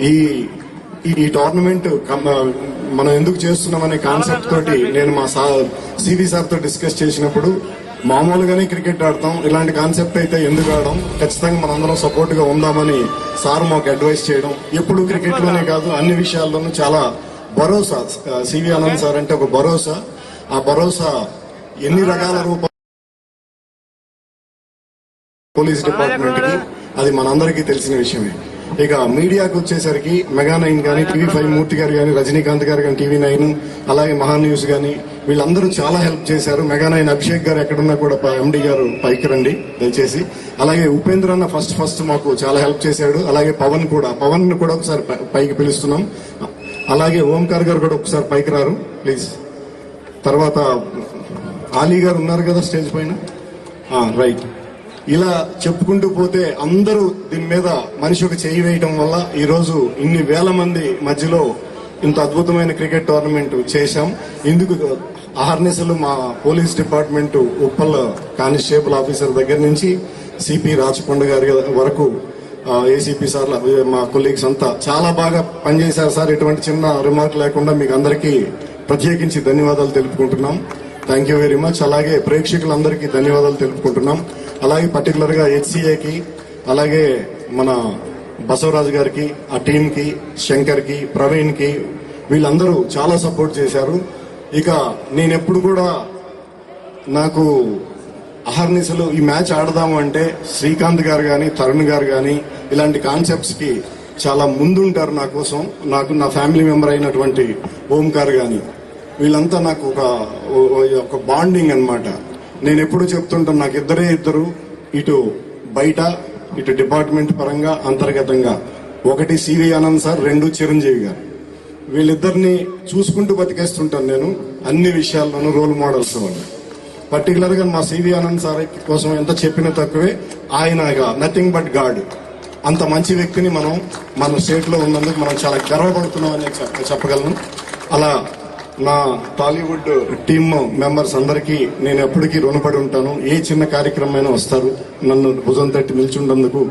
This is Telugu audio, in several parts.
ఈ ఈ టోర్నమెంట్ మనం ఎందుకు చేస్తున్నామనే కాన్సెప్ట్ తోటి నేను మా సివి సార్ తో డిస్కస్ చేసినప్పుడు మామూలుగానే క్రికెట్ ఆడతాం, ఇలాంటి కాన్సెప్ట్ అయితే ఎందుకు ఆడడం, ఖచ్చితంగా మనందరం సపోర్ట్ గా ఉందామని సార్ మాకు అడ్వైస్ చేయడం. ఎప్పుడు క్రికెట్ లోనే కాదు అన్ని విషయాల్లోనూ చాలా భరోసా. సివి ఆనంద్ సార్ అంటే ఒక భరోసా. ఆ భరోసా ఎన్ని రకాల రూపాయలు పోలీస్ డిపార్ట్మెంట్ కి, అది మనందరికీ తెలిసిన విషయమే. ఇక మీడియాకు వచ్చేసరికి మెగా9 కానీ, TV5 మూర్తి గారు కానీ, రజనీకాంత్ గారు కానీ, TV9, అలాగే మహా న్యూస్ కానీ, వీళ్ళందరూ చాలా హెల్ప్ చేశారు. మెగా9 అభిషేక్ గారు ఎక్కడున్నా కూడా ఎండి గారు పైకి రండి దయచేసి. అలాగే ఉపేంద్ర అన్న ఫస్ట్ మాకు చాలా హెల్ప్ చేశాడు. అలాగే పవన్ కూడా ఒకసారి పైకి పిలుస్తున్నాం. అలాగే ఓంకార్ గారు కూడా ఒకసారి పైకి రారు ప్లీజ్. తర్వాత ఆలీ గారు ఉన్నారు కదా స్టేజ్ పైన, రైట్. ఇలా చెప్పుకుంటూ పోతే అందరూ దీని మీద మనిషి ఒక చేయి వేయటం వల్ల ఈ రోజు ఇన్ని వేల మంది మధ్యలో ఇంత అద్భుతమైన క్రికెట్ టోర్నమెంట్ చేశాం. ఇందుకు అహర్నిశలు మా police department Uppal constable officer దగ్గర నుంచి సిపి రాచకొండ గారి వరకు, ఏసీపీ సార్, మా కొలీగ్స్ అంతా చాలా బాగా పనిచేశారు సార్. ఎటువంటి చిన్న రిమార్క్ లేకుండా మీకు అందరికీ ప్రత్యేకించి ధన్యవాదాలు తెలుపుకుంటున్నాం. Thank you very much. అలాగే ప్రేక్షకులందరికీ ధన్యవాదాలు తెలుపుకుంటున్నాం. అలాగే పర్టికులర్ గా HCAకి, అలాగే మన బసవరాజు గారికి, ఆ టీమ్ కి, శంకర్ కి, ప్రవీణ్ కి, వీళ్ళందరూ చాలా సపోర్ట్ చేశారు. ఇక నేనెప్పుడు కూడా నాకు అహర్నిశలు ఈ మ్యాచ్ ఆడదాము అంటే శ్రీకాంత్ గారు కానీ, తరుణ్ గారు కానీ ఇలాంటి కాన్సెప్ట్స్ కి చాలా ముందుంటారు నా కోసం. నాకు నా ఫ్యామిలీ మెంబర్ అయినటువంటి ఓంకార్ గాని, వీళ్ళంతా నాకు ఒక బాండింగ్ అన్నమాట. నేను ఎప్పుడు చెప్తుంటాను, నాకు ఇద్దరు, ఇటు బయట ఇటు డిపార్ట్మెంట్ పరంగా అంతర్గతంగా, ఒకటి సివి ఆనంద్ సార్, 2 చిరంజీవి గారు. వీళ్ళిద్దరిని చూసుకుంటూ బతికేస్తుంటాను నేను అన్ని విషయాల్లోనూ, రోల్ మోడల్స్ వాళ్ళు. పర్టికులర్ గా మా సివి ఆనంద్ సార్ కోసం ఎంత చెప్పినా తక్కువే. ఆయనగా నథింగ్ బట్ గాడ్. అంత మంచి వ్యక్తిని మనం మన స్టేట్ లో ఉన్నందుకు మనం చాలా గర్వపడుతున్నాం అని చెప్పగలను. అలా నా టాలీవుడ్ టీమ్ మెంబర్స్ అందరికీ నేను ఎప్పటికీ రుణపడి ఉంటాను. ఏ చిన్న కార్యక్రమం అయినా వస్తారు, నన్ను భుజం తట్టి నిల్చుండందుకు.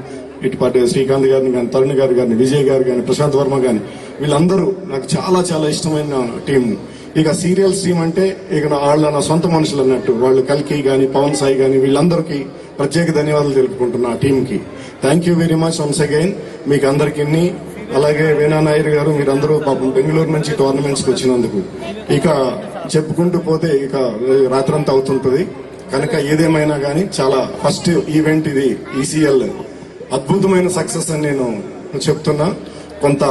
ఇటుపాటి శ్రీకాంత్ గారిని కానీ, తరుణ్ గారు కానీ, విజయ్ గారు కానీ, ప్రశాంత్ వర్మ కానీ, వీళ్ళందరూ నాకు చాలా చాలా ఇష్టమైన టీం. ఇక సీరియల్స్ టీం అంటే ఇక వాళ్ళ నా సొంత మనుషులు అన్నట్టు. వాళ్ళు కల్కి కానీ, పవన్ సాయి కానీ, వీళ్ళందరికీ ప్రత్యేక ధన్యవాదాలు తెలుపుకుంటున్నా ఆ టీం కి. Thank you very much once again మీకు అందరికీ. అలాగే వీణా నాయర్ గారు, మీరందరూ పాపం బెంగళూరు నుంచి టోర్నమెంట్స్ కి వచ్చినందుకు. ఇక చెప్పుకుంటూ పోతే ఇక రాత్రంతా అవుతుంటది కనుక ఏదేమైనా కానీ చాలా ఫస్ట్ ఈవెంట్ ఇది. ECL అద్భుతమైన సక్సెస్ అని నేను చెప్తున్నా. కొంత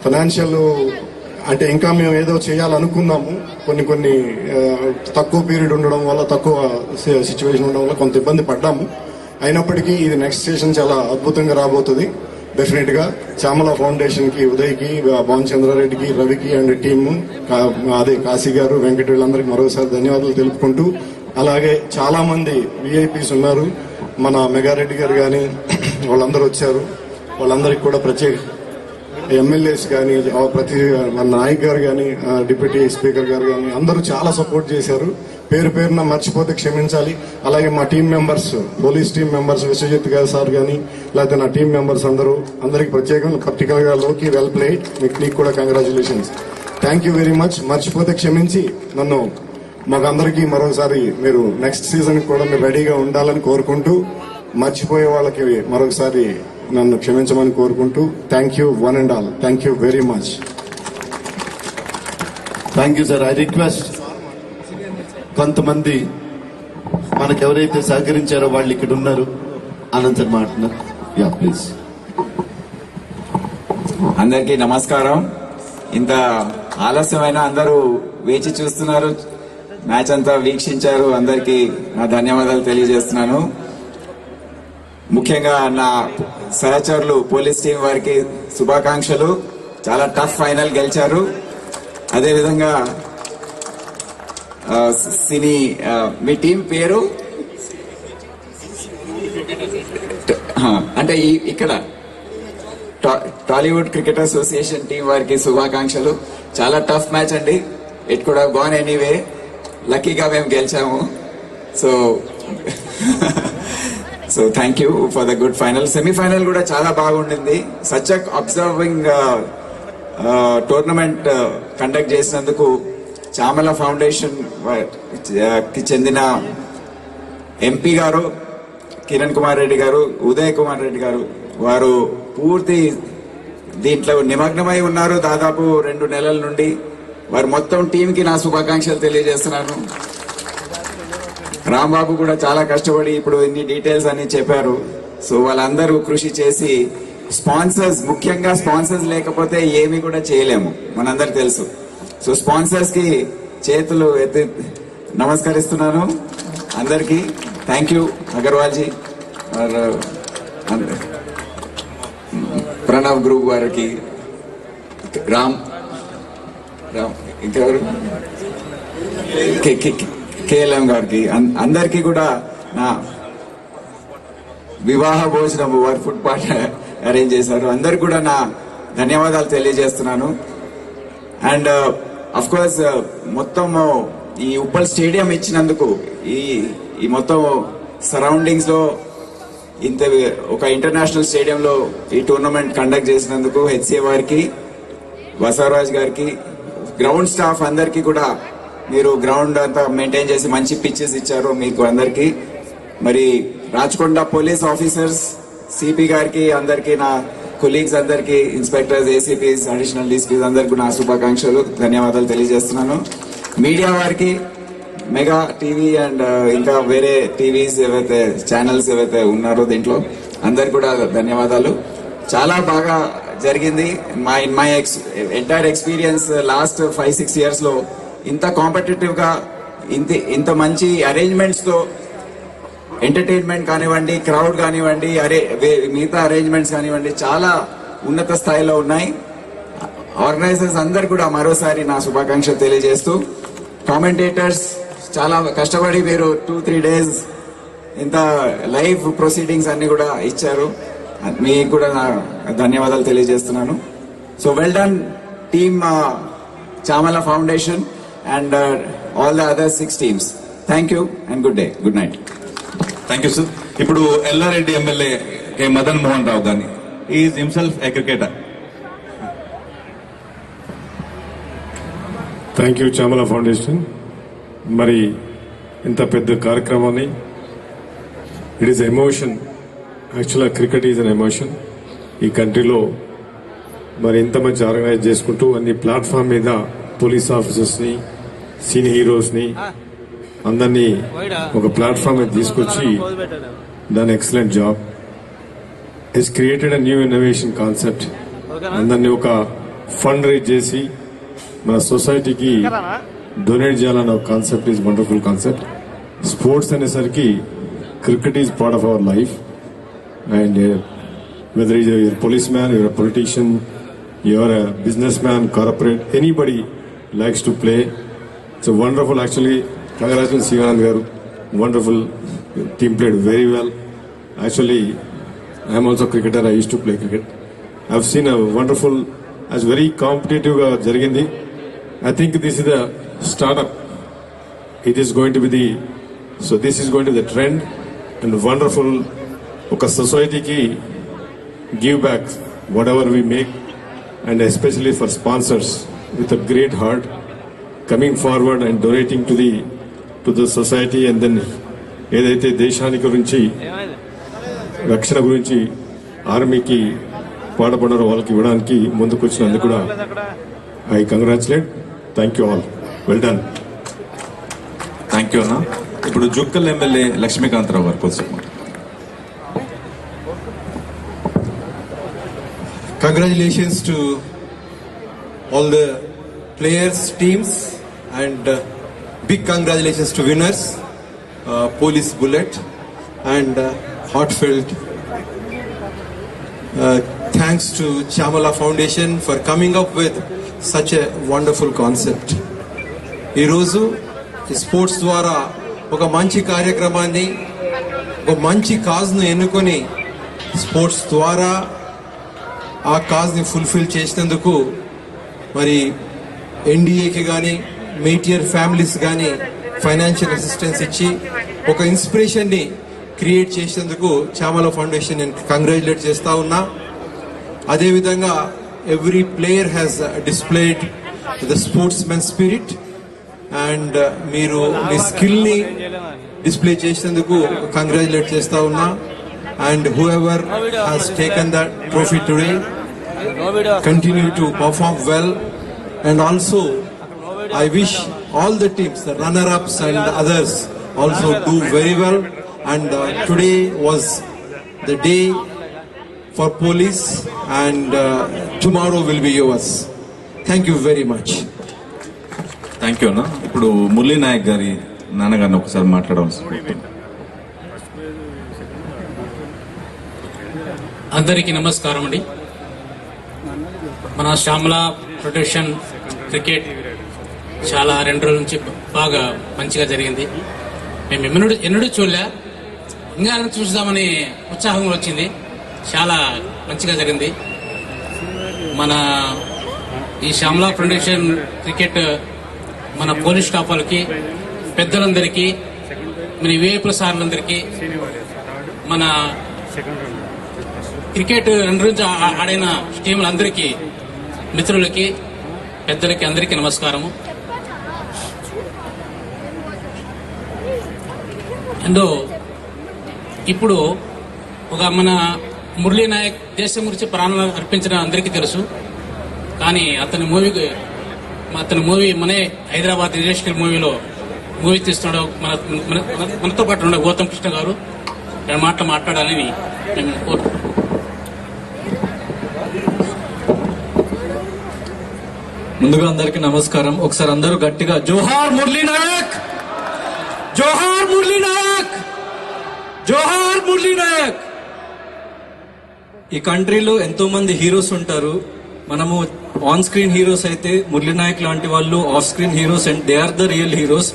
ఫైనాన్షియల్ అంటే ఇంకా మేము ఏదో చేయాలనుకున్నాము, కొన్ని తక్కువ పీరియడ్ ఉండడం వల్ల, తక్కువ సిచ్యువేషన్ ఉండడం వల్ల కొంత ఇబ్బంది పడ్డాము. అయినప్పటికీ ఇది నెక్స్ట్ సీజన్ చాలా అద్భుతంగా రాబోతుంది డెఫినెట్ గా. చామల ఫౌండేషన్ కి, ఉదయ్ కి, భావన్ చంద్రారెడ్డికి, రవికి అండ్ టీమ్, అదే కాశీ గారు, వెంకట, వీళ్ళందరికీ మరోసారి ధన్యవాదాలు తెలుపుకుంటూ, అలాగే చాలా మంది విఐపీస్ ఉన్నారు. మన మెగారెడ్డి గారు కానీ వాళ్ళందరూ వచ్చారు. వాళ్ళందరికీ కూడా ప్రత్యేక ఎమ్మెల్యేస్ కానీ, ప్రతి మన నాయక్ గారు కానీ, డిప్యూటీ స్పీకర్ గారు కానీ అందరూ చాలా సపోర్ట్ చేశారు. పేరున మర్చిపోతే క్షమించాలి. అలాగే మా team members, police team members, Vishwajit గారు సార్ కానీ, లేకపోతే నా టీం మెంబర్స్ అందరికి ప్రత్యేకంగా, పర్టికులర్ గా లోకి వెల్ ప్లే, నీకు కూడా congratulations. Thank you very much. మర్చిపోతే క్షమించి నన్ను మాకందరికీ మరోసారి మీరు నెక్స్ట్ సీజన్ కూడా మీరు రెడీగా ఉండాలని కోరుకుంటూ, మర్చిపోయే వాళ్ళకి మరొకసారి నన్ను క్షమించమని కోరుకుంటూ, thank you one and all. Thank you very much. Thank you sir. I request కొంతమంది మనకు ఎవరైతే సహకరించారో వాళ్ళు ఇక్కడ ఉన్నారు. ఆనంద్ సార్ మాట్లాడుతున్నారు. Yeah please. అందరికీ నమస్కారం. ఇంత ఆలస్యమైన అందరూ వేచి చూస్తున్నారు, మ్యాచ్ అంతా వీక్షించారు. అందరికీ నా ధన్యవాదాలు తెలియజేస్తున్నాను. ముఖ్యంగా నా సహచరులు పోలీస్ టీం వారికి శుభాకాంక్షలు. చాలా టఫ్ ఫైనల్ గెలిచారు. అదేవిధంగా సినీ, మీ టీం పేరు అంటే ఇక్కడ టాలీవుడ్ క్రికెట్ అసోసియేషన్ టీం వారికి శుభాకాంక్షలు. చాలా టఫ్ మ్యాచ్ అండి. It could have gone anyway. లక్కీగా మేము గెలిచాము. So so thank you for the good final. Semifinal కూడా చాలా బాగుండింది. సచ్ అబ్జర్వింగ్ టోర్నమెంట్ కండక్ట్ చేసినందుకు చామల ఫౌండేషన్ కి చెందిన ఎంపీ గారు కిరణ్ కుమార్ రెడ్డి గారు, ఉదయ్ కుమార్ రెడ్డి గారు, వారు పూర్తి దీంట్లో నిమగ్నమై ఉన్నారు. దాదాపు 2 నెలల నుండి వారు మొత్తం టీంకి నా శుభాకాంక్షలు తెలియజేస్తున్నాను. రాంబాబు కూడా చాలా కష్టపడి ఇప్పుడు ఇన్ని డీటెయిల్స్ అన్ని చెప్పారు. సో వాళ్ళందరూ కృషి చేసి స్పాన్సర్స్, ముఖ్యంగా స్పాన్సర్స్ లేకపోతే ఏమి కూడా చేయలేము, మనందరికి తెలుసు. సో స్పాన్సర్స్ కి చేతులు ఎత్తి నమస్కరిస్తున్నాను అందరికి. Thank you Agarwal ji, Pranav group వారికి, రామ్ ఇంకెవరు, కేఎల్ఎం గారికి, అందరికీ కూడా నా వివాహ భోజనం వారు ఫుడ్ పార్ట్ అరేంజ్ చేశారు. అందరికి కూడా నా ధన్యవాదాలు తెలియజేస్తున్నాను. అండ్ అఫ్ కోర్స్ మొత్తం ఈ ఉప్పల్ స్టేడియం ఇచ్చినందుకు, ఈ మొత్తం సరౌండింగ్స్ లో ఇంత ఒక ఇంటర్నేషనల్ స్టేడియంలో ఈ టోర్నమెంట్ కండక్ట్ చేసినందుకు హెచ్సిఏ వారికి, బసవరాజ్ గారికి, గ్రౌండ్ స్టాఫ్ అందరికీ కూడా, మీరు గ్రౌండ్ అంతా మెయింటైన్ చేసి మంచి పిచ్చెస్ ఇచ్చారు మీకు అందరికి. మరి రాచకొండ పోలీస్ ఆఫీసర్స్, సిపి గారికి, అందరికి, నా కొలీగ్స్ అందరికి, ఇన్స్పెక్టర్స్, ఏసీపీస్, అడిషనల్ డీసీపీస్ అందరికి నా శుభాకాంక్షలు, ధన్యవాదాలు తెలియజేస్తున్నాను. మీడియా వారికి, మెగా టీవీ అండ్ ఇంకా వేరే టీవీస్ ఏవైతే ఛానల్స్ ఏవైతే ఉన్నారో దీంట్లో అందరికి కూడా ధన్యవాదాలు. చాలా బాగా జరిగింది. My entire experience last 5-6 years లో ఇంత కాంపిటేటివ్ గా, ఇంత మంచి అరేంజ్మెంట్స్ తో, ఎంటర్టైన్మెంట్ కానివ్వండి, క్రౌడ్ కానివ్వండి, మిగతా అరేంజ్మెంట్స్ కానివ్వండి, చాలా ఉన్నత స్థాయిలో ఉన్నాయి. ఆర్గనైజర్స్ అందరు కూడా మరోసారి నా శుభాకాంక్షలు తెలియజేస్తూ, కామెంటేటర్స్ చాలా కష్టపడి మీరు 2-3 డేస్ ఇంత లైవ్ ప్రొసీడింగ్స్ అన్ని కూడా ఇచ్చారు, మీకు కూడా నా ధన్యవాదాలు తెలియజేస్తున్నాను. So well done team Chamala foundation and all the other 6 teams. Thank you and good day, good night. Thank you sir. ఇప్పుడు ఎల్లారెడ్డి ఎమ్మెల్యే కె మదన్ మోహన్ రావు గారిని, is himself A cricketer. Thank you Chamala foundation. మరి ఇంత పెద్ద కార్యక్రమాన్ని, ఇట్ ఈస్ ఎమోషన్, యాక్చువల్గా క్రికెట్ ఈజ్ అన్ ఎమోషన్. ఈ కంట్రీలో మరి ఇంత మంచి ఆర్గనైజ్ చేసుకుంటూ అన్ని ప్లాట్ఫామ్ మీద పోలీస్ ఆఫీసర్స్ని, సీనియర్ హీరోస్ని అందరినీ ఒక ప్లాట్ఫామ్ మీద తీసుకొచ్చి దాని excellent job. It's created a new innovation concept. అందరినీ ఒక ఫండ్ రైజ్ చేసి మన సొసైటీకి డొనేట్ చేయాలన్న ఒక concept is wonderful concept. Sports అనేసరికి cricket is part of our life. And whether is your policeman, your politician, your businessman, corporate, anybody likes to play. It's a wonderful, actually, congratulations Sivanand garu, wonderful team, played very well. Actually, I am also a cricketer, I used to play cricket. I've seen a wonderful, as very competitive jarigindi. I think this is the startup. It is going to be this is going to be the trend and wonderful. Oka society ki give back whatever we make, and especially for sponsors with a great heart coming forward and donating to the society, and then ఏదైతే దేశానికి గురించి, రక్షణ గురించి ఆర్మీకి పాటుపడారో వాళ్ళకి ఇవ్వడానికి ముందుకు వచ్చినందుకు కూడా I congratulate. Thank you all, well done. Thank you అన్న. ఇప్పుడు జుక్కల్ ఎమ్మెల్యే లక్ష్మీకాంతరావు గారు కోసం. Congratulations to all the players, teams, and big congratulations to winners, Police Bullet, and heartfelt thanks to Chamala Foundation for coming up with such a wonderful concept. ఈ రోజు స్పోర్ట్స్ ద్వారా ఒక మంచి కార్యక్రమాన్ని, ఒక మంచి కాజ్ను ఎన్నుకొని స్పోర్ట్స్ ద్వారా ఆ కాజ్ని ఫుల్ఫిల్ చేసినందుకు మరి ఎన్డీఏకి కానీ, మెయిటియర్ ఫ్యామిలీస్ కానీ ఫైనాన్షియల్ అసిస్టెన్స్ ఇచ్చి ఒక ఇన్స్పిరేషన్ని క్రియేట్ చేసేందుకు చామల ఫౌండేషన్ నేను కంగ్రాచులేట్ చేస్తా ఉన్నా. అదేవిధంగా every player has displayed the sports men spirit and మీరు మీ స్కిల్ ని డిస్ప్లే చేసేందుకు కంగ్రాచులేట్ చేస్తా ఉన్నా. And who ever has taken the trophy today continue to perform well, and also I wish all the teams, the runner-ups and the others also do very well. And today was the day for police, and tomorrow will be yours. Thank you very much. Thank you అన్న. ఇప్పుడు మురళీ నాయక్ గారి నాన్నగారిని ఒకసారి మాట్లాడవలసి. అందరికీ నమస్కారం అండి. మన శ్యామల ప్రొటెక్షన్ క్రికెట్ చాలా 2 రోజుల నుంచి బాగా మంచిగా జరిగింది. మేము ఎన్నడూ చూడలే, ఇంకా చూద్దామని ఉత్సాహం వచ్చింది. చాలా మంచిగా జరిగింది. మన ఈ శ్యామల ప్రొటెక్షన్ క్రికెట్ మన పోలీస్ స్టాఫ్ వాళ్ళకి, పెద్దలందరికీ, మన విఐపీ సార్లందరికీ, మన క్రికెట్ 2 రోజులు ఆడిన టీములందరికీ, మిత్రులకి, పెద్దలకి అందరికీ నమస్కారము. అండ్ ఇప్పుడు ఒక మన మురళీ నాయక్ దేశం గురించి ప్రాణాలు అర్పించిన అందరికీ తెలుసు. కానీ అతని మూవీ మనే హైదరాబాద్ ఇండస్ట్రియల్ మూవీ తీస్తున్నాడు. మనతో పాటు ఉన్న గౌతమ్ కృష్ణ గారు మాట్లాడాలని మేము కోరుతున్నాం. ముందుగా అందరికీ నమస్కారం. ఒకసారి అందరూ గట్టిగా జోహార్ మురళీ నాయక్, జోహార్ మురళీ నాయక్, జోహార్ మురళీ నాయక్. ఈ కంట్రీలో ఎంతో మంది హీరోస్ ఉంటారు. మనము ఆన్ స్క్రీన్ హీరోస్ అయితే మురళీ నాయక్ లాంటి వాళ్ళు off screen heroes, and they are the real heroes.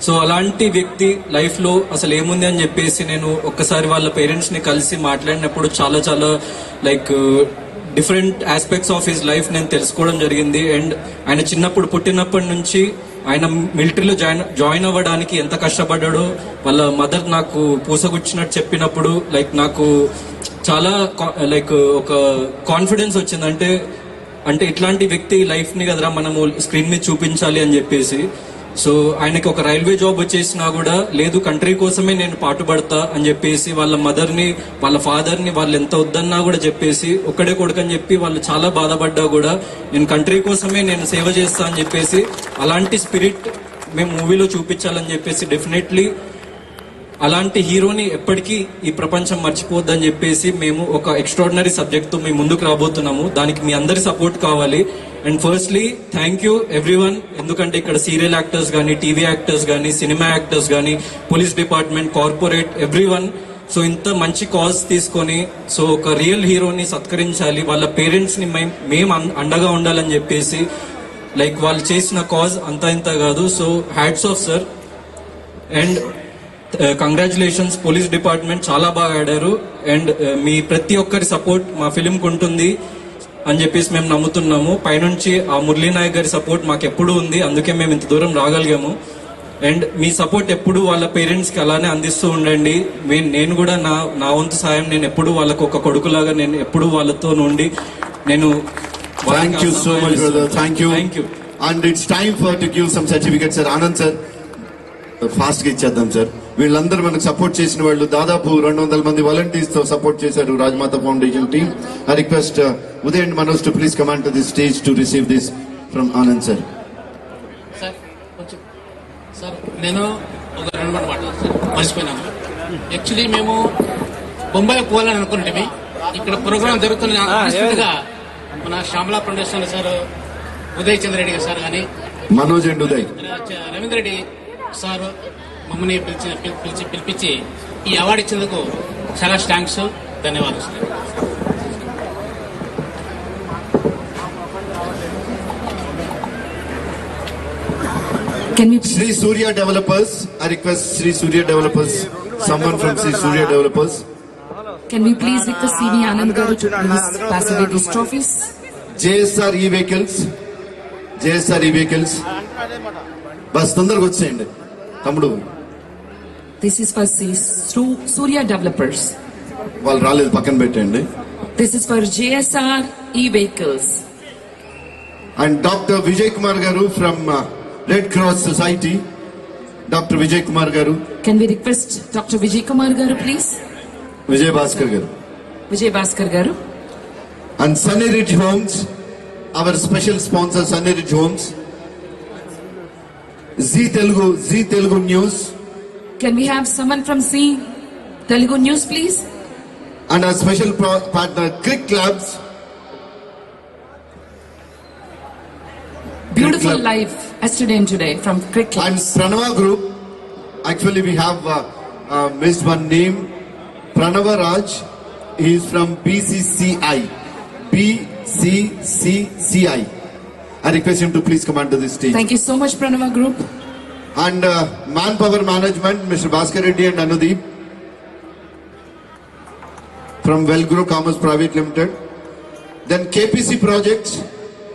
So అలాంటి వ్యక్తి లైఫ్ లో అసలు ఏముంది అని చెప్పేసి నేను ఒక్కసారి వాళ్ళ పేరెంట్స్ ని కలిసి మాట్లాడినప్పుడు చాలా చాలా like different aspects of his life నేను తెలుసుకోవడం జరిగింది. అండ్ ఆయన చిన్నప్పుడు పుట్టినప్పటి నుంచి ఆయన మిలిటరీలో జాయిన్ అవ్వడానికి ఎంత కష్టపడ్డాడో వాళ్ళ మదర్ నాకు పూసగుచ్చినట్టు చెప్పినప్పుడు లైక్ నాకు చాలా లైక్ ఒక కాన్ఫిడెన్స్ వచ్చింది. అంటే ఇట్లాంటి వ్యక్తి లైఫ్ ని కదరా మనము స్క్రీన్ మీద చూపించాలి అని చెప్పేసి. సో ఆయనకి ఒక రైల్వే జాబ్ వచ్చేసినా కూడా లేదు, కంట్రీ కోసమే నేను పాటుపడతా అని చెప్పేసి వాళ్ళ మదర్ ని, వాళ్ళ ఫాదర్ ని వాళ్ళు ఎంత వద్దన్నా కూడా చెప్పేసి, ఒక్కడే కొడుకని చెప్పి వాళ్ళు చాలా బాధపడ్డా కూడా నేను కంట్రీ కోసమే నేను సేవ చేస్తా అని చెప్పేసి అలాంటి స్పిరిట్ మేము మూవీలో చూపించాలని చెప్పేసి డెఫినెట్లీ అలాంటి హీరోని ఎప్పటికీ ఈ ప్రపంచం మర్చిపోద్దని చెప్పేసి మేము ఒక ఎక్స్ట్రాడినరీ సబ్జెక్ట్ తో మేము ముందుకు రాబోతున్నాము. దానికి మీ అందరి సపోర్ట్ కావాలి. And firstly thank you everyone, ఎందుకంటే ఇక్కడ సీరియల్ యాక్టర్స్ గానీ, టీవీ యాక్టర్స్ గానీ, సినిమా యాక్టర్స్ గానీ, police department, corporate, everyone. So ఇంత మంచి కాజ్ తీసుకొని సో ఒక రియల్ హీరోని సత్కరించాలి, వాళ్ళ పేరెంట్స్ ని మేము అండగా ఉండాలని చెప్పేసి లైక్ వాళ్ళు చేసిన కాజ్ అంతా ఇంత కాదు. So hats off sir, and congratulations police department, చాలా బాగా ఆడారు. అండ్ మీ ప్రతి ఒక్కరి సపోర్ట్ మా ఫిలిం కు ఉంటుంది అని చెప్పేసి మేము నమ్ముతున్నాము. పైనుంచి ఆ మురళీ నాయక్ గారి సపోర్ట్ మాకు ఎప్పుడూ ఉంది, అందుకే మేము ఇంత దూరం రాగలిగాము. అండ్ మీ సపోర్ట్ ఎప్పుడు వాళ్ళ పేరెంట్స్ కి అలానే అందిస్తూ ఉండండి. నేను కూడా నా వంతు సాయం నేను ఎప్పుడు వాళ్ళకు ఒక కొడుకులాగా నేను ఎప్పుడు వాళ్ళతో నుండి నేను. Thank you so much, brother. Thank you. And it's time to give some certificates, sir. Anand sir, fast గా ఇచ్చేద్దాం సార్. వీళ్ళందరూ మనకు సపోర్ట్ చేసిన వాళ్ళు దాదాపు 200 మంది వాలంటీర్స్ తో సపోర్ట్ చేశారు Rajamata Foundation team. I request Uday and Manoj to please command to the stage to receive this from Anand sir. Sir నేను ఒక 2 మాటలు మర్చిపోయినాను. యాక్చువల్లీ మేము బొంబాయి పోవాలని అనుకుంటే ఇక్కడ ప్రోగ్రామ్ జరుగుతున్న మన Shyamala foundation sir Uday Chandreddy sir కానీ, మనోజ్ అండ్ ఉదయ్, రవీంద్ర రెడ్డి సార్ మమ్మల్ని పిలిపించి ఈ అవార్డు ఇచ్చేందుకు చాలా థ్యాంక్స్, ధన్యవాదాలు sir. Sri Surya Developers, I request Sri Surya Developers, someone from Sri Surya Developers. Can we please request CV Anand Garu to please pass away these trophies? JSR E-Vehicles, JSR E-Vehicles. Bus తొందరగా వచ్చేయండి తమ్ముడు. This is for Surya Developers. వాళ్ళు రాలేదు, పక్కన పెట్టండి. This is for JSR e-vehicles. And Dr. Vijay Kumar Garu from Red Cross Society. Dr. Vijay Kumar Garu. Can we request Dr. Vijay Kumar Garu, please? Vijay Bhaskar Garu. Vijay Bhaskar Garu. And Sunny Ridge Homes, our special sponsor, Sunny Ridge Homes. Zee Telugu News. Can we have someone from Zee Telugu News, please? And our special partner, Crick Clubs. Beautiful life yesterday and today from Cricket. And Pranava Group. Actually, we have missed one name. Pranava Raj. He is from BCCI. BCCCI. I request him to please come onto this stage. Thank you so much, Pranava Group. And Manpower Management, Mr. Bhaskar Reddy and Anudeep. From Wellgrow Commerce Private Limited. Then KPC Projects,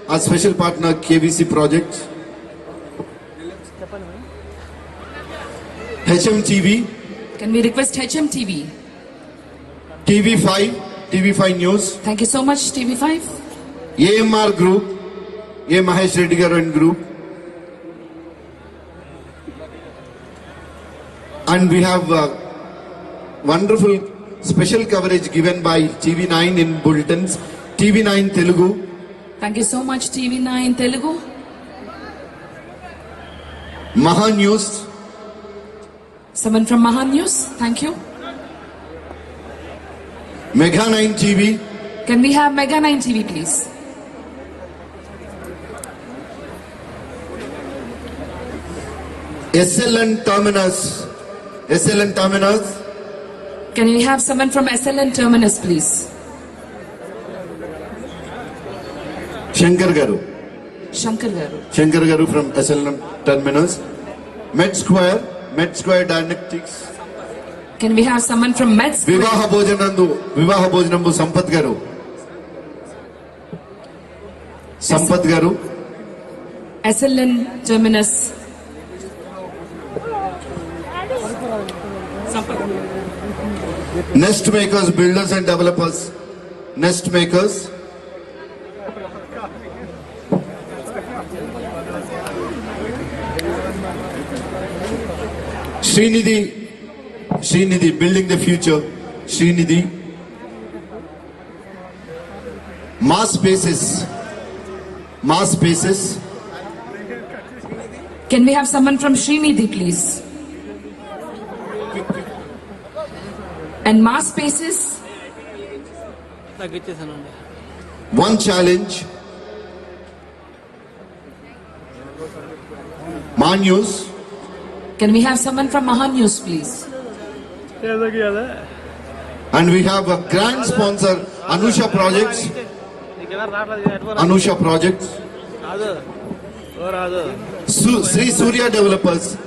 our special partner KVC Projects. HMTV, Can we request HMTV? TV5 News, Thank you so much, TV5. AMR Group, A. Mahesh Reddy Garu and Group. And we have wonderful special coverage given by TV9 in bulletins, TV9 Telugu. Thank you so much, TV9 Telugu. Maha News, Someone from Mahan News, thank you. Mega 9 TV, Can we have Mega 9 TV, please? SLN Terminus. Can we have someone from SLN Terminus, please? Shankar Garu. Shankar Garu. Shankar Garu from SLN Terminus. Med Square Dynamics. Can we have someone from Mets? Vivaha Bhojanambu Sampath Garu. SLN Terminus. Nest Makers Builders and Developers. Nest Makers. Srinidhi Building the Future. Srinidhi. Mass Spaces. Can we have someone from Srinidhi, please? And Mass Spaces. One Challenge. Ma News. Can we have someone from Mahan News, please? And we have a grand sponsor, Anusha Projects. Sri Surya Developers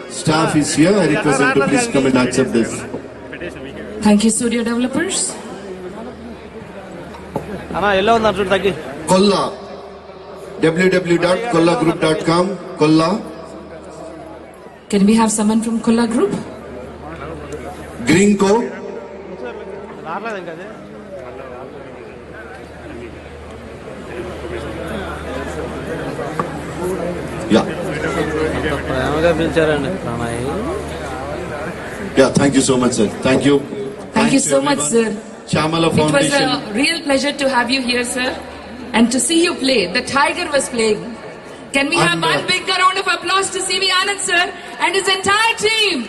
staff is here. I request them to please come and accept this. Thank you, Surya Developers. Kolla. www.kollagroup.com. Kolla. Can we have someone from Kolla Group? Greenco. Yeah. Yeah, thank you so much, sir. Thank you. Thank you so much, sir. Chamala It was Foundation. a real pleasure to have you here, sir, and to see you play. The Tiger was playing. Can we have one big round of applause to CV Anand, sir, and his entire team?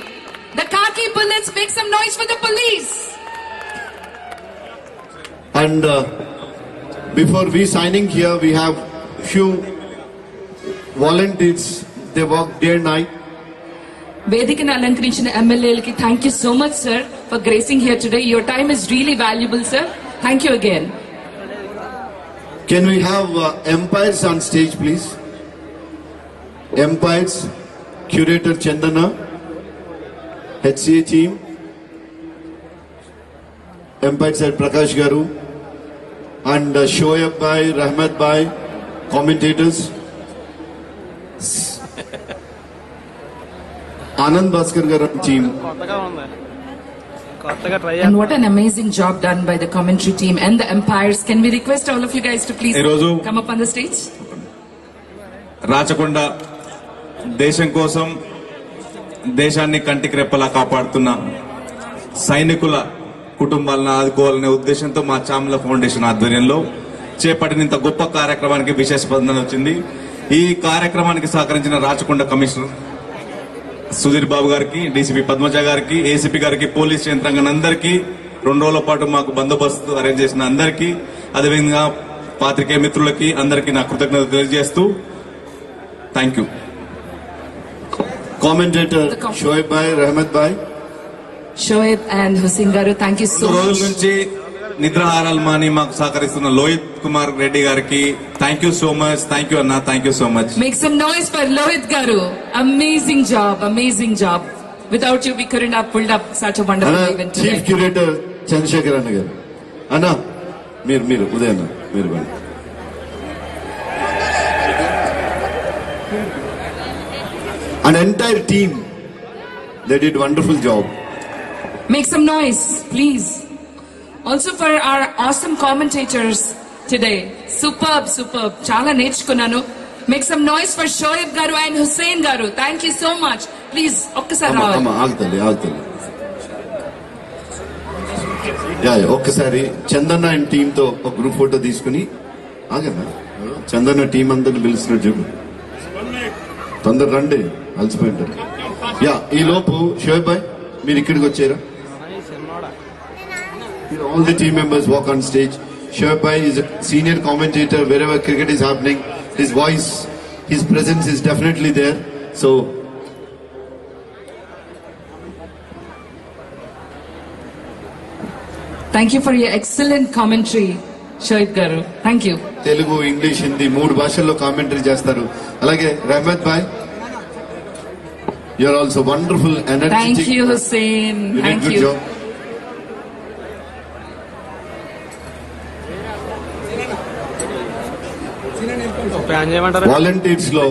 The Khaki Bullets, make some noise for the police. And before we signing here, we have few volunteers. They work day and night. వేదికను అలంకరించిన ఎమ్మెల్యేలకి thank you so much sir for gracing here today your time is really valuable sir thank you again Can we have umpires on stage, please? Umpires, Curator Chandana, HCA team, umpires at Prakash Garu, and Shoaib Bhai, Rahmat Bhai, commentators. Anand Bhaskar గారు team. And what an amazing job done by the commentary team and the umpires. Can we request all of you guys to please come up on the stage? Rachakonda దేశం కోసం దేశాన్ని కంటికి రెప్పలా కాపాడుతున్న సైనికుల కుటుంబాలను ఆదుకోవాలనే ఉద్దేశంతో మా చామల ఫౌండేషన్ ఆధ్వర్యంలో చేపట్టిన ఇంత గొప్ప కార్యక్రమానికి విశేష స్పందన వచ్చింది. ఈ కార్యక్రమానికి సహకరించిన రాచకొండ కమిషనర్ సుధీర్ బాబు గారికి, డీసీపీ పద్మజ గారికి, ఏసీపీ గారికి, పోలీస్ యంత్రాంగం అందరికీ, 2 రోజుల పాటు మాకు బందోబస్తు అరేంజ్ చేసిన అందరికీ, అదేవిధంగా పాత్రికేయ మిత్రులకి అందరికీ నా కృతజ్ఞతలు తెలియజేస్తూ thank you. Commentator Shoaib Bhai, Rahmat Bhai. Shoaib and Hussein Garu, thank you so రోజుల much. నుంచి నిద్రాహారాలు మాని మాకు సహకరిస్తున్న లోహిత్ కుమార్ రెడ్డి గారికి thank you so much. Thank you అన్న, thank you so much. Make some noise for Lohit Garu. Amazing job, amazing job. Without you, we couldn't have pulled up such a wonderful event today. Chief curator Chandrasekhar అన్న గారు. అన్న మీరు ఉదయ్ అన్న మీరు బండి. An entire team, they did wonderful job. Make some noise, please. Also for our awesome commentators today. Superb. Chala నేర్చుకున్నాను. Make some noise for Shoaib Garu and Hussein Garu. Thank you so much. Please, ఒక్కసారి రావాలి. ఆగుతలే. ఒక్కసారి చందన్న అండ్ టీమ్ తో ఒక గ్రూప్ ఫోటో తీసుకుని ఆగన్నా. చందన్న టీం అందరిని పిలుస్తున్నారు చూడు. తొందర రండి, అలసిపోయింటారు. ఈ లోపు షోయబ్ భాయ్ మీరు ఇక్కడికి వచ్చారా? All the team members walk on stage. Shoaib bhai is a senior commentator wherever cricket is happening. His voice, his presence is definitely there. So, Thank you for your excellent commentary, Shoaib Garu. Thank you. Telugu, English, Hindi 3 భాషల్లో కామెంటరీ చేస్తారు. అలాగే రహమత్ భాయ్, you are also wonderful, energetic. Thank you, Hussein. You did Thank good you. job. Volunteers లో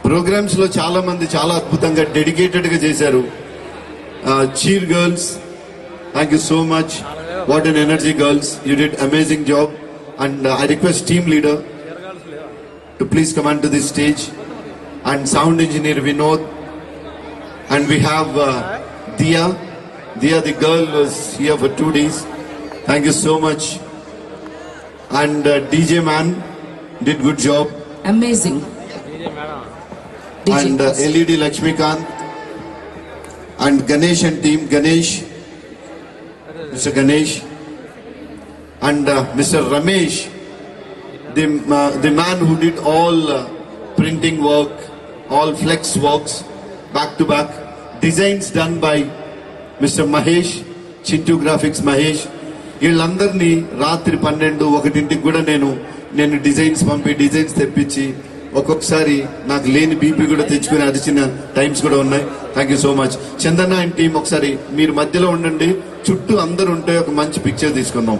ప్రోగ్రామ్స్ లో చాలా మంది చాలా అద్భుతంగా డెడికేటెడ్ గా చేశారు. Cheer girls, thank you so much. What an energy girls, you did amazing job. And I request team leader to please come on to this stage. And sound engineer Vinod. And we have Diya. The girl was here for 2 days. Thank you so much. And DJ man did good job. Amazing. And LED Lakshmikant and Ganesh and team Ganesh, Mr. Ganesh and Mr. Ramesh, the man who did all printing work, all flex works back to back, designs done by Mr. Mahesh, Chintu Graphics Mahesh. వీళ్ళందరినీ రాత్రి 12-1 కూడా నేను డిజైన్స్ డిజైన్స్ తెప్పించి ఒక్కొక్కసారి నాకు లేని బీపీ కూడా తెచ్చుకుని అరిచిన టైమ్స్ కూడా ఉన్నాయి. Thank you so much. Chandanna and team ఒకసారి మీరు మధ్యలో ఉండండి, చుట్టూ అందరు ఉంటే ఒక మంచి పిక్చర్ తీసుకుందాం.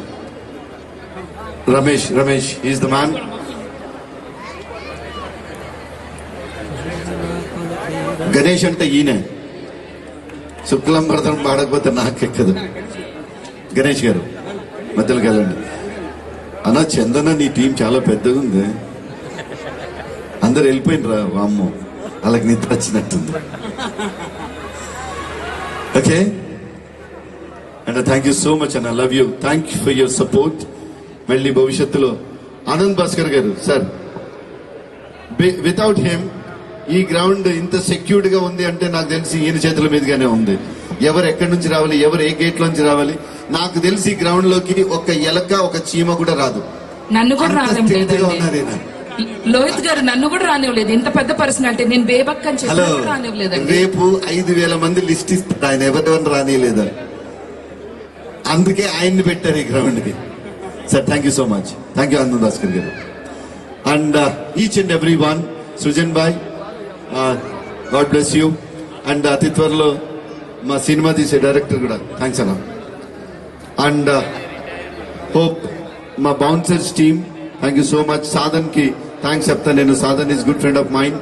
Ramesh is the man. Ganesh అంటే ఈయన. శుక్లం భరతం పాడకపోతే నాకెక్కదు. గణేష్ గారు మధ్యలోకి వెళ్ళండి. అన్నా చందన నీ టీం చాలా పెద్దగా ఉంది. అందరు వెళ్ళిపోయినరా అమ్మో, వాళ్ళకి నిద్ర వచ్చినట్టుంది. Okay, and thank you so much and I love you. Thank you for your support. మళ్ళీ భవిష్యత్తులో ఆనంద్ భాస్కర్ గారు సార్, వితౌట్ హిమ్ ఈ గ్రౌండ్ ఇంత సెక్యూర్డ్ గా ఉంది అంటే నాకు తెలిసి ఈయన చేతుల మీదుగానే ఉంది. ఎవరు ఎక్కడి నుంచి రావాలి, ఎవరు ఏ గేట్ లోంచి రావాలి, నాకు తెలిసి గ్రౌండ్ లోకి ఒక ఎలక ఒక చీమ కూడా రాదు. నన్ను కూడా రానివ్వలేదు. లోహిత్ గారు నన్ను కూడా రానివ్వలేదు. ఇంత పెద్ద పర్సనాలిటీ, నేను బేబక్ అని చెప్పి రానివ్వలేదు. రేపు 5,000 మంది లిస్ట్ ఇస్తారు, ఆయన ఎవరెవరిని రానియలేదు. అందుకే ఆయన్ని పెట్టారు ఈ గ్రౌండ్ కి. Sir thank you so much. Thank you Anand Bhaskar గారు and each and every one. Srujan బాయ్, గాడ్ బ్లెస్ యూ. అండ్ అతి త్వరలో మా సినిమా తీసే డైరెక్టర్ కూడా థ్యాంక్స్ అన్న. అండ్ హోప్ మా bouncers team thank you so much. Sadhan కి థ్యాంక్స్ చెప్తాను నేను. Sadhan is good friend of mind.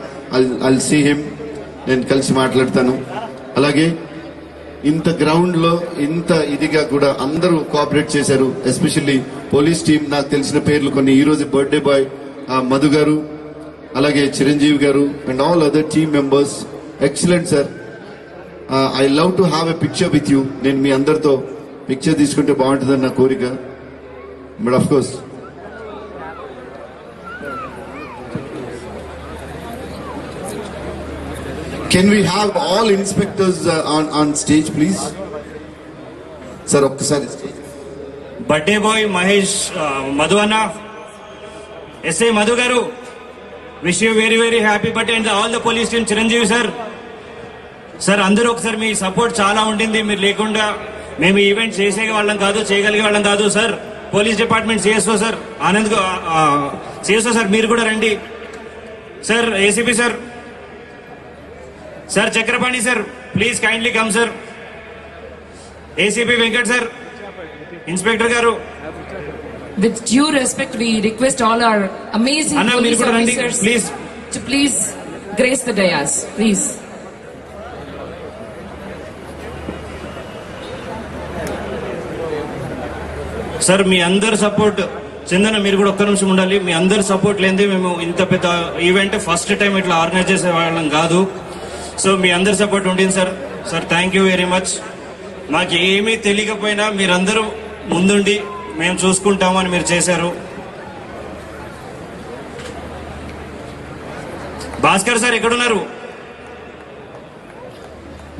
I'll see him, నేను కలిసి మాట్లాడతాను. అలాగే ఇంత గ్రౌండ్ లో ఇంత ఇదిగా కూడా అందరూ కోఆపరేట్ చేశారు. ఎస్పెషల్లీ పోలీస్ టీం, నాకు తెలిసిన పేర్లు కొన్ని. ఈ రోజు బర్త్డే బాయ్ మధు గారు, అలాగే చిరంజీవి గారు and all other team members. Excellent sir. I love to have a picture with you. నేను మీ అందరితో పిక్చర్ తీసుకుంటే బాగుంటుందని నా కోరిక. But of course can we have all inspectors on stage please? Sir, ఒక్కసారి బర్త్డే బాయ్ మహేష్, మధు అన్న, ఎస్ఐ మధు గారు, wish you very very happy birthday and all the police team. Chiranjeevi sir, sir అందరూ ఒకసారి మీ సపోర్ట్ చాలా ఉండింది. మీరు లేకుండా మేము ఈవెంట్ చేసే వాళ్ళం కాదు, చేయగలిగే వాళ్ళం కాదు. Sir police department CSO sir Anand, CSO sir మీరు కూడా రండి. Sir ACP sir, sir Chakrapani sir, please kindly come sir. ACP Venkat sir, inspector గారు. With due respect, we request all our amazing Anna, police మీరు కూడా రండి, officers please. to please grace the dais, please. Sir మీ అందరి సపోర్ట్, చందన మీరు కూడా ఒక్క నిమిషం ఉండాలి. మీ అందరి సపోర్ట్ లేనిదే మేము ఇంత పెద్ద ఈవెంట్ ఫస్ట్ టైం ఇట్లా ఆర్గనైజ్ చేసే వాళ్ళం కాదు. సో మీ అందరి సపోర్ట్ ఉంటుంది sir. Sir thank you very much. మాకు ఏమీ తెలియకపోయినా మీరందరూ ముందుండి మేము చూసుకుంటామని మీరు చేశారు. భాస్కర్ సార్ ఎక్కడున్నారు?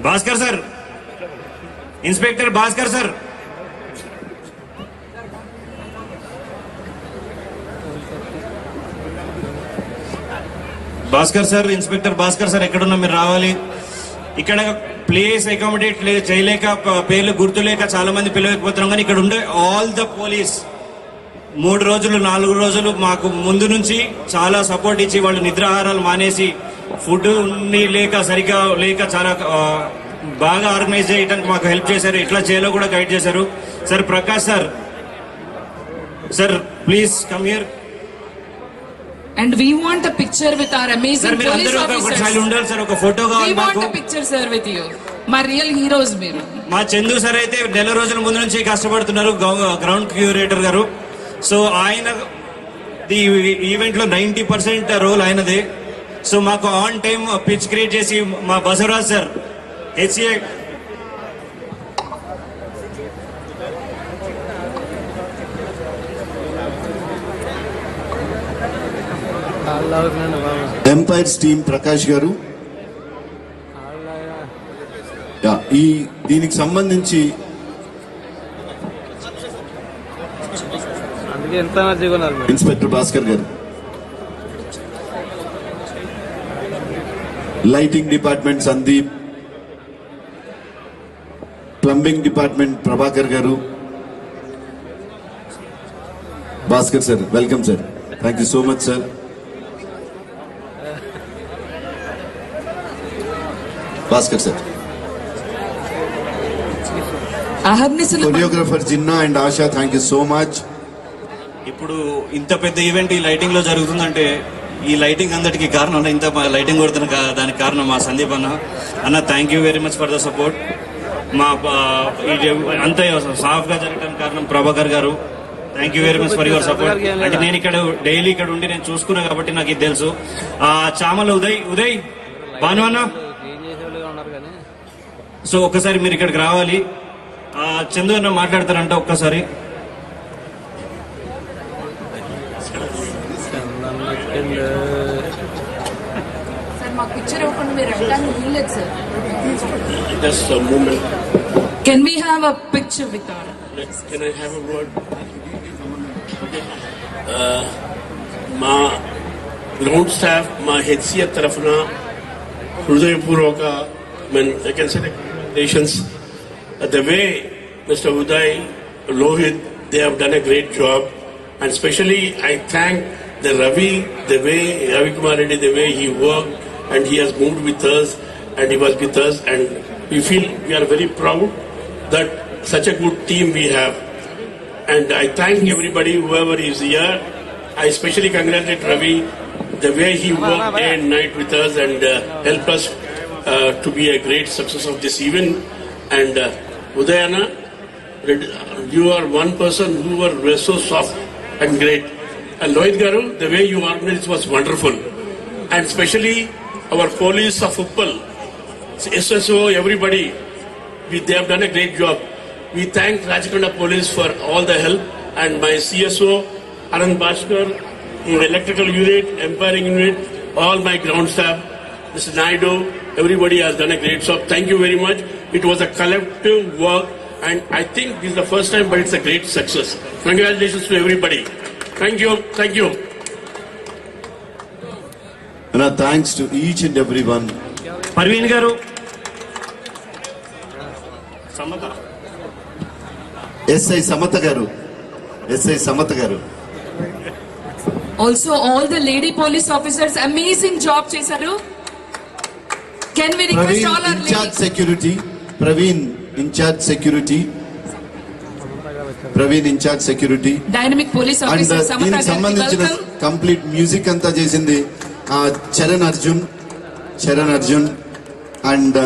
Bhaskar sir, inspector Bhaskar sir. Bhaskar sir, inspector Bhaskar sir ఎక్కడున్నా మీరు రావాలి. ఇక్కడ ప్లేస్ అకామిడేట్ చేయలేక, పేర్లు గుర్తులేక చాలా మంది పిలవకపోతున్నాం. కానీ ఇక్కడ ఉండే ఆల్ ద పోలీస్ 3 రోజులు 4 రోజులు మాకు ముందు నుంచి చాలా సపోర్ట్ ఇచ్చి, వాళ్ళు నిద్రాహారాలు మానేసి, ఫుడ్ లేక సరిగ్గా లేక చాలా బాగా ఆర్గనైజ్ చేయడానికి మాకు హెల్ప్ చేశారు. ఎట్లా చేయాలో కూడా గైడ్ చేశారు. Sir Prakash sir, sir please come here. And we want a picture with our amazing police officers. ఉండాలి సార్, ఒక ఫోటో కావాలి. We want a picture, sir, with you. మా రియల్ హీరోస్ మీరు. మా చందు సార్ అయితే నెల రోజుల ముందు నుంచి కష్టపడుతున్నారు, గ్రౌండ్ క్యూరేటర్ గారు. సో ఆయన ఈవెంట్ లో 90% రోల్ ఆయనదే. సో మాకు ఆన్ టైం పిచ్ క్రియేట్ చేసి మా Basavaraj sir, HCA umpires team Prakash గారు, ఈ దీనికి సంబంధించి ఇన్స్పెక్టర్ భాస్కర్ గారు, lighting department Sandeep, plumbing department Prabhakar గారు. Bhaskar sir, welcome sir. Thank you so much sir. Bhaskar sir, choreographer Jinna and Asha, thank you so much. ఇప్పుడు ఇంత పెద్ద ఈవెంట్ ఈ లైటింగ్ లో జరుగుతుందంటే, ఈ లైటింగ్ అందరికి కారణం, ఇంత లైటింగ్ కొడుతున్న దానికి కారణం మా సందీప్ అన్న. Thank you very much for the support. మా అంత సాఫ్ గా జరగడానికి కారణం ప్రభాకర్ గారు. Thank you very much for your support. అంటే నేను ఇక్కడ డైలీ ఇక్కడ ఉండి నేను చూసుకున్నా కాబట్టి నాకు ఇది తెలుసు. చామల ఉదయ్ భాను అన్న, సో ఒక్కసారి మీరు ఇక్కడికి రావాలి. చందు అన్న మాట్లాడతారంట ఒక్కసారి. సార్ మా పిక్చర్ ఇవ్వకుండా మీరు వెళ్ళడానికి వీల్లేదు sir. Just a moment. Can we have a picture with our? Can I have a word? మా గ్రౌండ్ స్టాఫ్, మా హెచ్సిఎఫ్ తరఫున హృదయపూర్వక I can say the congratulations. The way Mr. Uday, Lohit, they have done a great job, and especially I thank the Ravi Kumar Reddy, the way he worked and he has moved with us and he was with us, and we are very proud that such a good team we have. And I thank everybody, whoever is here. I especially congratulate Ravi the way he worked day and night with us and helped us to be a great success of this event. And Udayana, you are one person who were so soft and great. And Lohit Garu, the way you organized was wonderful. And especially our police of Uppal, SSO, everybody, they have done a great job. We thank Rajkonda Police for all the help, and my CSO, Anand Bhaskar, electrical unit, empowering unit, all my ground staff, Mr. Naidu, everybody has done a great job. Thank you very much. It was a collective work, and I think this is the first time, but it's a great success. Congratulations to everybody. Thank you. Thank you. And thanks to each and everyone. Parveen garu. SI Samatha garu. SI Samatha garu. Also, all the lady police officers, amazing job chesaru. Can we request Praveen, all our in charge ladies? security. Praveen, in charge security. Praveen, in charge security. Dynamic police And officer దీనికి Samatha సంబంధించిన welcome. కంప్లీట్ మ్యూజిక్ అంతా చేసింది చరణ్ అర్జున్ అండ్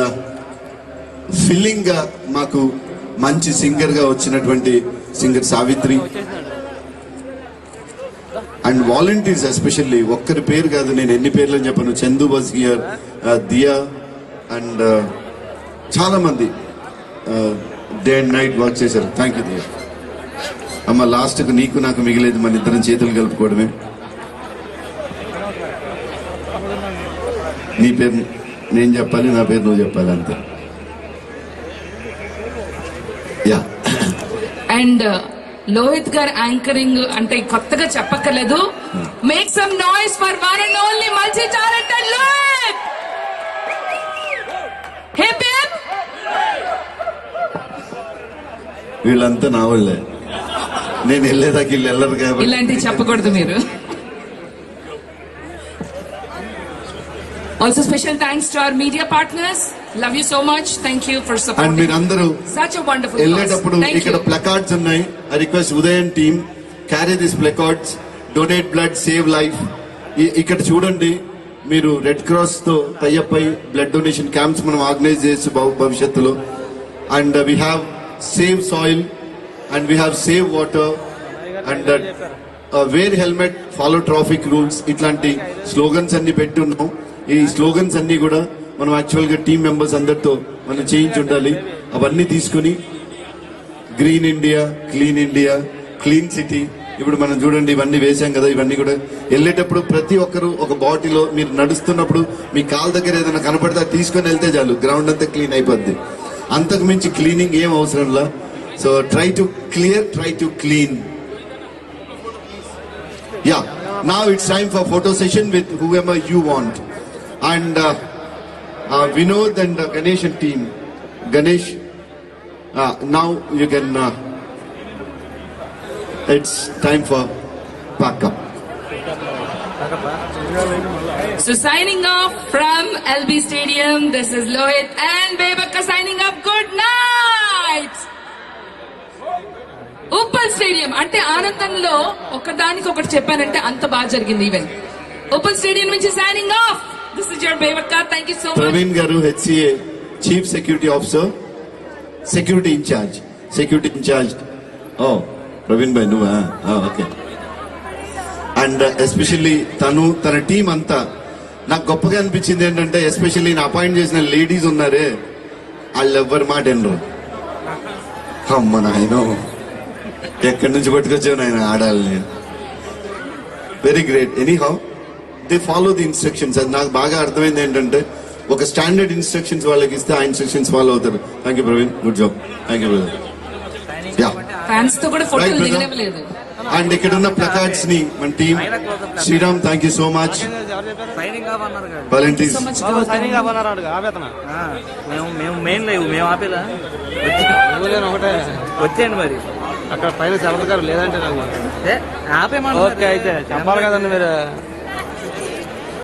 ఫిల్లింగ్ గా మాకు మంచి సింగర్ గా వచ్చినటువంటి singer Savitri and volunteers especially ఒక్కరి పేరు కాదు, నేను ఎన్ని పేర్లు అని చెప్పను. చందు బస్ హియర్, దియా అండ్ చాలా మంది డే అండ్ నైట్ వర్క్ చేశారు. Thank you Diya. అమ్మ లాస్ట్ కు నీకు నాకు మిగిలేదు మన ఇద్దరం చేతులు కలుపుకోవడమే. నీ పేరు నేను చెప్పాలి, నా పేరు నువ్వు చెప్పాలి, అంతే. యా అండ్ లోహిత్ గారు యాంకరింగ్ అంటే కొత్తగా చెప్పక్కర్లేదు. Make some noise for one and only multi talented Lohith. Hip hip. వీళ్ళంతా నా వాళ్ళే, నేను వెళ్ళేదాకా వీళ్ళు వెళ్ళరు కాబట్టి. ఇలాంటివి చెప్పకూడదు మీరు. Also special thanks to our media partners. Love you so much. Thank you for and supporting మీరందరూ such a wonderful వెళ్ళేటప్పుడు cause. Thank ఇక్కడ you. ప్లకార్డ్స్ ఉన్నాయి. I request Udayan team carry this placards, donate blood, save life. ఇక్కడ చూడండి, మీరు రెడ్ క్రాస్ తో టైఅప్ అయి బ్లడ్ డొనేషన్ క్యాంప్స్ మనం ఆర్గనైజ్ చేసి భవిష్యత్తులో. And we have save soil and we have save water and wear helmet, follow traffic rules, ఇట్లాంటి స్లోగన్స్ అన్ని పెట్టున్నాం. ఈ స్లోగన్స్ అన్ని కూడా మనం యాక్చువల్ గా టీమ్ మెంబర్స్ అందరితో మనం చేయించి ఉండాలి. అవన్నీ తీసుకుని green India, clean India, clean city, ఇప్పుడు మనం చూడండి ఇవన్నీ వేసాం కదా. ఇవన్నీ కూడా వెళ్ళేటప్పుడు ప్రతి ఒక్కరు ఒక బాటిల్, మీరు నడుస్తున్నప్పుడు మీ కాల్ దగ్గర ఏదైనా కనపడితే తీసుకొని వెళ్తే చాలు, గ్రౌండ్ అంతా క్లీన్ అయిపోద్ది. అంతకు మించి క్లీనింగ్ ఏం అవసరంలా. So try to clear, try to clean. Yeah, now it's time for photo session with whoever you want. And Vinod and Ganesh and team. Ganesh, now you can, it's time for pack up. So signing off from LB Stadium, this is Lohit and Bebakka signing off. Good night. Uppal stadium అంటే ఆనందంలో ఒకదానికి ఒకటి చెప్పానంటే అంత బాగా జరిగింది ఈవెంట్. ఉప్పల్ స్టేడియం నుంచి signing off. This is your Bebakka. Thank you so much. Praveen గారు, HCA chief security officer, security incharge. ఓ ప్రవీణ్ భాయ్ నువ్వా? ఓకే. అండ్ ఎస్పెషల్లీ తన టీం అంతా నాకు గొప్పగా అనిపించింది ఏంటంటే, ఎస్పెషల్లీ నా అపాయింట్ చేసిన లేడీస్ ఉన్నారే, వాళ్ళు ఎవ్వరి మాట వినరు. అమ్మ నాయనో, ఎక్కడి నుంచి పట్టుకొచ్చావు నాయన ఆడాలని. Very great. Anyhow they follow the instructions. అది నాకు బాగా అర్థమైంది ఏంటంటే, ఒక స్టాండర్డ్ ఇన్స్ట్రక్షన్స్ వాళ్ళకి ఇస్తే ఆ ఇన్స్ట్రక్షన్స్ ఫాలో అవుతారు. Thank you Praveen, good job. Thank you brother. Yeah, fans తో కూడా ఫోటోలు దిగలేదు. అండ్ ఇక్కడ ఉన్న ప్లకార్డ్స్ ని మన team Sriram, thank you so much. Volunteers మేము మెయిన్ లేవు, మేము ఆపేలా వచ్చేయండి. మరి అక్కడ పైన సెలవు గారు లేదంటే ఆపేమన్నా. ఓకే, అయితే చెప్పాలి కదండి మీరు.